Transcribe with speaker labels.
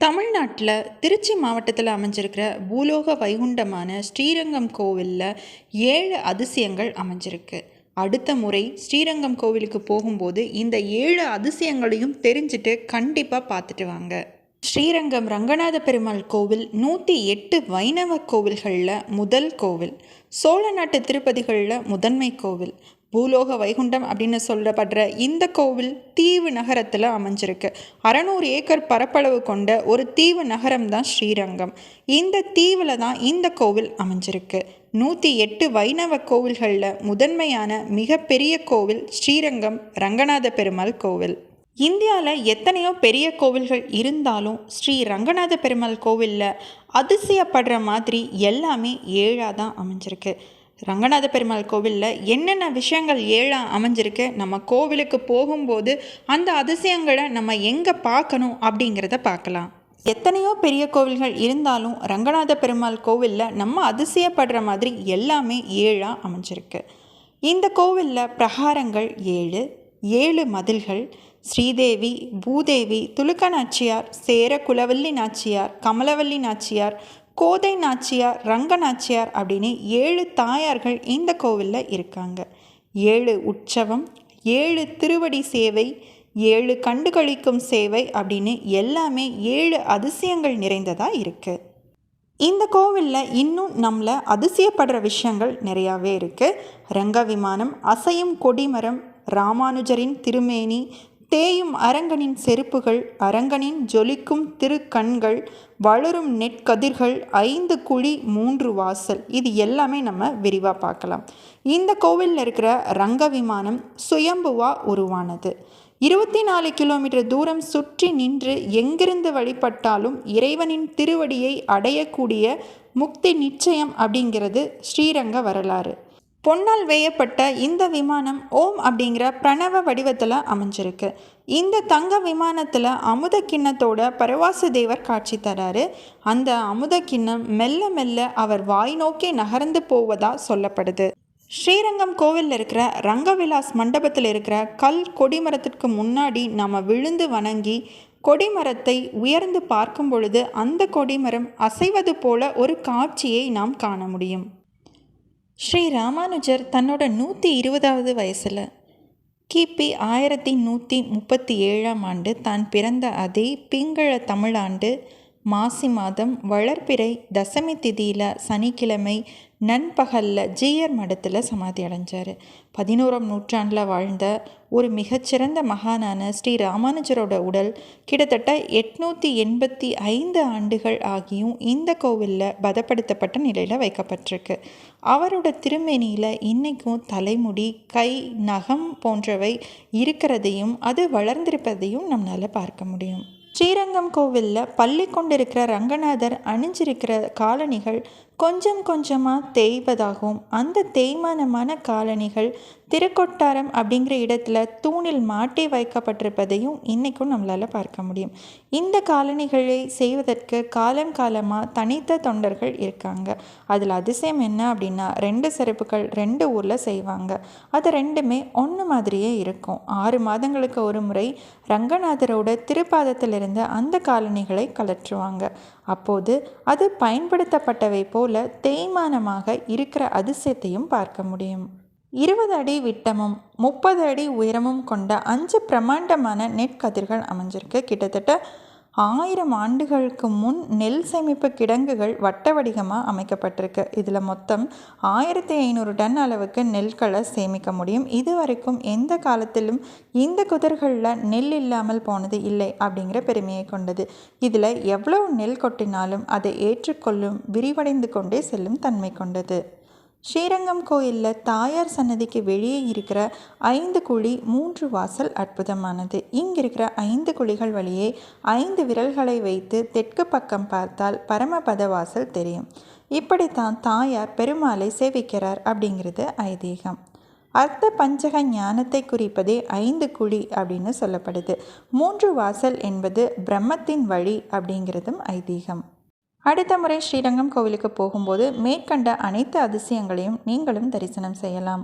Speaker 1: தமிழ்நாட்டில் திருச்சி மாவட்டத்தில் அமைஞ்சிருக்கிற பூலோக வைகுண்டமான ஸ்ரீரங்கம் கோவிலில் 7 அதிசயங்கள் அமைஞ்சிருக்கு. அடுத்த முறை ஸ்ரீரங்கம் கோவிலுக்கு போகும்போது இந்த 7 அதிசயங்களையும் தெரிஞ்சுட்டு கண்டிப்பாக பார்த்துட்டு வாங்க. ஸ்ரீரங்கம் ரங்கநாத பெருமாள் கோவில் 108 வைணவ கோவில்களில் முதல் கோவில். சோழ நாட்டு திருப்பதிகளில் முதன்மை கோவில். பூலோக வைகுண்டம் அப்படின்னு சொல்லப்படுற இந்த கோவில் தீவு நகரத்தில் அமைஞ்சிருக்கு. 600 ஏக்கர் பரப்பளவு கொண்ட ஒரு தீவு நகரம் தான் ஸ்ரீரங்கம். இந்த தீவில் தான் இந்த கோவில் அமைஞ்சிருக்கு. 108 வைணவ கோவில்களில் முதன்மையான மிகப்பெரிய கோவில் ஸ்ரீரங்கம் ரங்கநாத பெருமாள் கோவில். இந்தியாவில் எத்தனையோ பெரிய கோவில்கள் இருந்தாலும் ஸ்ரீ ரங்கநாத பெருமாள் கோவிலில் அதிசயப்படுற மாதிரி எல்லாமே 7ஆக தான் அமைஞ்சிருக்கு. ரங்கநாத பெருமாள் கோவிலில் என்னென்ன விஷயங்கள் 7ஆக அமைஞ்சிருக்கு, நம்ம கோவிலுக்கு போகும்போது அந்த அதிசயங்களை நம்ம எங்கே பார்க்கணும் அப்படிங்கிறத பார்க்கலாம். எத்தனையோ பெரிய கோவில்கள் இருந்தாலும் ரங்கநாத பெருமாள் கோவிலில் நம்ம அதிசயப்படுற மாதிரி எல்லாமே 7ஆக அமைஞ்சிருக்கு. இந்த கோவிலில் பிரகாரங்கள் 7 மதில்கள், ஸ்ரீதேவி, பூதேவி, துலுக்க நாச்சியார், சேர குலவல்லி நாச்சியார், கமலவல்லி நாச்சியார், கோதை நாச்சியார், ரங்க நாச்சியார் அப்படின்னு 7 தாயார்கள் இந்த கோவிலில் இருக்காங்க. 7 உற்சவம், 7 திருவடி சேவை, 7 கண்டுகளிக்கும் சேவை அப்படின்னு எல்லாமே 7 அதிசயங்கள் நிறைந்ததாக இருக்குது. இந்த கோவிலில் இன்னும் நம்மளை அதிசயப்படுற விஷயங்கள் நிறையாவே இருக்குது. ரங்க விமானம், அசையும் கொடிமரம், ராமானுஜரின் திருமேனி, தேயும் அரங்கனின் செருப்புகள், அரங்கனின் ஜொலிக்கும் திருக்கண்கள், வளரும் நெற்கதிர்கள், 5 குழி 3 வாசல், இது எல்லாமே நம்ம விரிவாக பார்க்கலாம். இந்த கோவிலில் இருக்கிற ரங்க விமானம் சுயம்புவாக உருவானது. 24 கிலோமீட்டர் தூரம் சுற்றி நின்று எங்கிருந்து வழிபட்டாலும் இறைவனின் திருவடியை அடையக்கூடிய முக்தி நிச்சயம் அப்படிங்கிறது ஸ்ரீரங்க வரலாறு. பொன்னால் வேயப்பட்ட இந்த விமானம் ஓம் அப்படிங்கிற பிரணவ வடிவத்தில் அமைஞ்சிருக்கு. இந்த தங்க விமானத்தில் அமுத கிண்ணத்தோட பரவாச தேவர் காட்சி தராரு. அந்த அமுத கிண்ணம் மெல்ல மெல்ல அவர் வாய் நோக்கி நகர்ந்து போவதாக சொல்லப்படுது. ஸ்ரீரங்கம் கோவிலில் இருக்கிற ரங்கவிலாஸ் மண்டபத்தில் இருக்கிற கல் கொடிமரத்திற்கு முன்னாடி நாம் விழுந்து வணங்கி கொடிமரத்தை உயர்ந்து பார்க்கும் பொழுது அந்த கொடிமரம் அசைவது போல ஒரு காட்சியை நாம் காண முடியும். ஸ்ரீ ராமானுஜர் தன்னோட 120வது வயசில் கிபி 1137ஆம் ஆண்டு தான் பிறந்த அதே பிங்கள தமிழாண்டு மாசி மாதம் வளர்பிறை தசமி திதியில் சனிக்கிழமை நண்பகலில் ஜீயர் மடத்தில் சமாதி அடைஞ்சார். 11ஆம் நூற்றாண்டில் வாழ்ந்த ஒரு மிகச்சிறந்த மகானான ஸ்ரீ ராமானுஜரோட உடல் கிட்டத்தட்ட 885 ஆண்டுகள் ஆகியும் இந்த கோவிலில் பதப்படுத்தப்பட்ட நிலையில் வைக்கப்பட்டிருக்கு. அவரோட திருமேனியில் இன்றைக்கும் தலைமுடி, கை, நகம் போன்றவை இருக்கிறதையும் அது வளர்ந்திருப்பதையும் நம்மளால் பார்க்க முடியும். ஸ்ரீரங்கம் கோவிலில் பள்ளி கொண்டிருக்கிற ரங்கநாதர் அணிஞ்சிருக்கிற காலணிகள் கொஞ்சம் கொஞ்சமாக தேய்வதாகவும் அந்த தேய்மானமான காலணிகள் திருக்கொட்டாரம் அப்படிங்கிற இடத்துல தூணில் மாட்டி வைக்கப்பட்டிருப்பதையும் இன்றைக்கும் நம்மளால் பார்க்க முடியும். இந்த காலணிகளை செய்வதற்கு காலம் காலமாக தனித்த தொண்டர்கள் இருக்காங்க. அதில் அதிசயம் என்ன அப்படின்னா 2 செருப்புகள் 2 ஊரில் செய்வாங்க. அது ரெண்டுமே ஒன்று மாதிரியே இருக்கும். 6 மாதங்களுக்கு ஒரு முறை ரங்கநாதரோட திருப்பாதத்திலிருந்து அந்த காலணிகளை கலற்றுவாங்க. அப்போது அது பயன்படுத்தப்பட்டவை போல தேய்மானமாக இருக்கிற அதிசயத்தையும் பார்க்க முடியும். 20 அடி விட்டமும் 30 அடி உயரமும் கொண்ட 5 பிரமாண்டமான நெற்கதிர்கள் அமைஞ்சிருக்கு. கிட்டத்தட்ட 1000 ஆண்டுகளுக்கு முன் நெல் சேமிப்பு கிடங்குகள் வட்ட வடிவமாக அமைக்கப்பட்டிருக்கு. இதில் மொத்தம் 1500 டன் அளவுக்கு நெல்களை சேமிக்க முடியும். இதுவரைக்கும் எந்த காலத்திலும் இந்த குதிர்களில் நெல் இல்லாமல் போனது இல்லை அப்படிங்கிற பெருமையை கொண்டது. இதில் எவ்வளவு நெல் கொட்டினாலும் அதை ஏற்றுக்கொள்ளும் விரிவடைந்து கொண்டே செல்லும் தன்மை கொண்டது. ஸ்ரீரங்கம் கோயிலில் தாயார் சன்னதிக்கு வெளியே இருக்கிற 5 குழி 3 வாசல் அற்புதமானது. இங்கே இருக்கிற 5 குழிகள் வழியே 5 விரல்களை வைத்து தெற்கு பக்கம் பார்த்தால் பரமபத வாசல் தெரியும். இப்படித்தான் தாயார் பெருமாளை சேவிக்கிறார் அப்படிங்கிறது ஐதீகம். அர்த்த பஞ்சக ஞானத்தை குறிப்பதே 5 குழி அப்படின்னு சொல்லப்படுது. 3 வாசல் என்பது பிரம்மத்தின் வழி அப்படிங்கிறதும் ஐதீகம். அடுத்த முறை ஸ்ரீரங்கம் கோவிலுக்கு போகும்போது மேற்கண்ட அனைத்து அதிசயங்களையும் நீங்களும் தரிசனம் செய்யலாம்.